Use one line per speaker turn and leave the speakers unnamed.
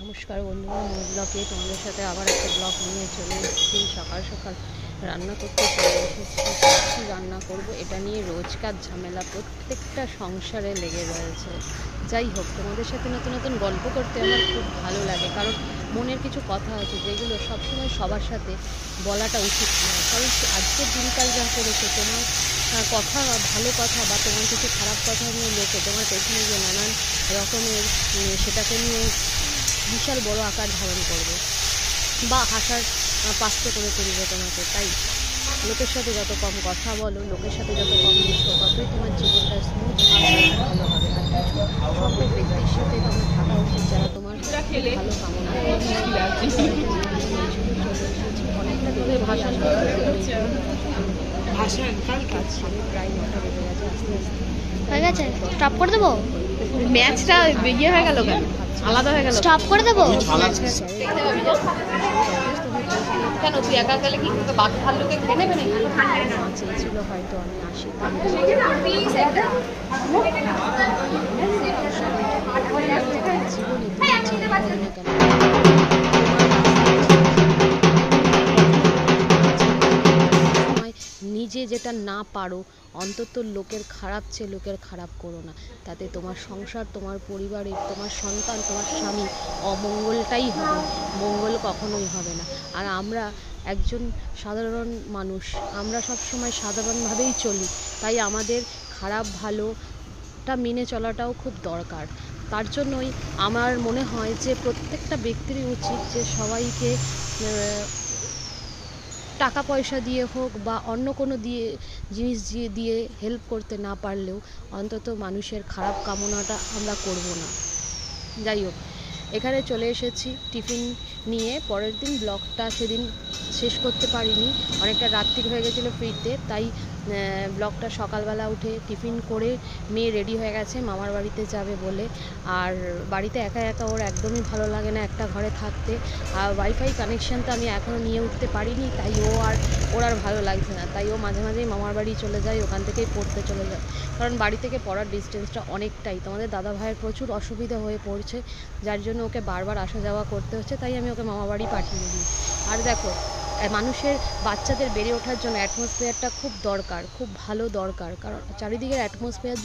নমস্কার বন্ধুরা, মোর ব্লগে তোমাদের সাথে আবার একটা ব্লগ নিয়ে চলে এসেছি। সকাল সকাল রান্না করতে চলে এসেছি। কী রান্না করব এটা নিয়ে রোজকার ঝামেলা প্রত্যেকটা সংসারে লেগে রয়েছে। যাই হোক, তোমাদের সাথে নতুন নতুন গল্প করতে আমার খুব ভালো লাগে, কারণ মনের কিছু কথা আছে যেগুলো সবসময় সবার সাথে বলাটা উচিত নয়। কারণ আজকের দিনকাল যা করেছে, তোমার কথা ভালো কথা বা তোমার কিছু খারাপ কথা নিয়ে লোকে তোমার পেছনে যে নানান রকমের সেটাকে নিয়ে বিশাল বড় আকার ধারণ করবে বা হাসার পাত্র করে তুলবে তোমাকে। তাই লোকের সাথে যত কম কথা বলো, লোকের সাথে যত কম মিশো, ততই তোমার জীবনটা স্মুথ ভালো হবে। আর কিছু সকল ব্যক্তির সাথে তোমার থাকা উচিত যারা তোমার ভালো কামনা অনেকটা দিকে ভাষা কাজ ছেড়ে প্রায় 9টা বেজে গেছে। আস্তে আস্তে
হয়ে গেছে, স্টপ করে দেবো।
ম্যাচটা ইয়ে হয়ে গেল কেন, আলাদা হয়ে গেল
স্টপ করে দেবো।
কেন? তুই একা গেলে কি বাঘ ভাল্লুকে খেয়ে নেবে নাকি?
চেয়েছিল হয়তো আমি আসি, নিজে যেটা না পারো অন্তত লোকের খারাপ চেয়ে লোকের খারাপ করো না। তাতে তোমার সংসার, তোমার পরিবারের, তোমার সন্তান, তোমার স্বামী অমঙ্গলটাই হবে, মঙ্গল কখনোই হবে না। আর আমরা একজন সাধারণ মানুষ, আমরা সবসময় সাধারণভাবেই চলি, তাই আমাদের খারাপ ভালোটা মেনে চলাটাও খুব দরকার। তার জন্যই আমার মনে হয় যে প্রত্যেকটা ব্যক্তিরই উচিত যে সবাইকে টাকা পয়সা দিয়ে হোক বা অন্য কোনো জিনিস দিয়ে হেল্প করতে না পারলেও অন্তত মানুষের খারাপ কামনাটা আমরা করব না। যাই হোক, এখানে চলে এসেছি টিফিন নিয়ে। পরের দিন ব্লগটা সেদিন শেষ করতে পারিনি, অনেকটা রাত্রি হয়ে গেছিলো ফিরতে। তাই ব্লগটা সকালবেলা উঠে টিফিন করে মেয়ে রেডি হয়ে গেছে মামার বাড়িতে যাবে বলে। আর বাড়িতে একা একা ওর একদমই ভালো লাগে না একটা ঘরে থাকতে। আর ওয়াইফাই কানেকশানটা আমি এখনও নিয়ে উঠতে পারিনি, তাই ওর আর ভালো লাগছে না। তাই ও মাঝে মাঝেই মামার বাড়ি চলে যায়, ওখান থেকেই পড়তে চলে যায়। কারণ বাড়ি থেকে পড়ার ডিস্টেন্সটা অনেকটাই, তোমাদের দাদা ভাইয়ের প্রচুর অসুবিধা হয়ে পড়ছে, যার জন্য ওকে বারবার আসা যাওয়া করতে হচ্ছে। তাই আমি ওকে মামা বাড়ি পাঠিয়ে দিই। আর দেখো, মানুষের বাচ্চাদের বেড়ে ওঠার জন্য অ্যাটমসফিয়ারটা খুব দরকার, খুব ভালো দরকার। কারণ চারিদিকের অ্যাটমসফিয়ার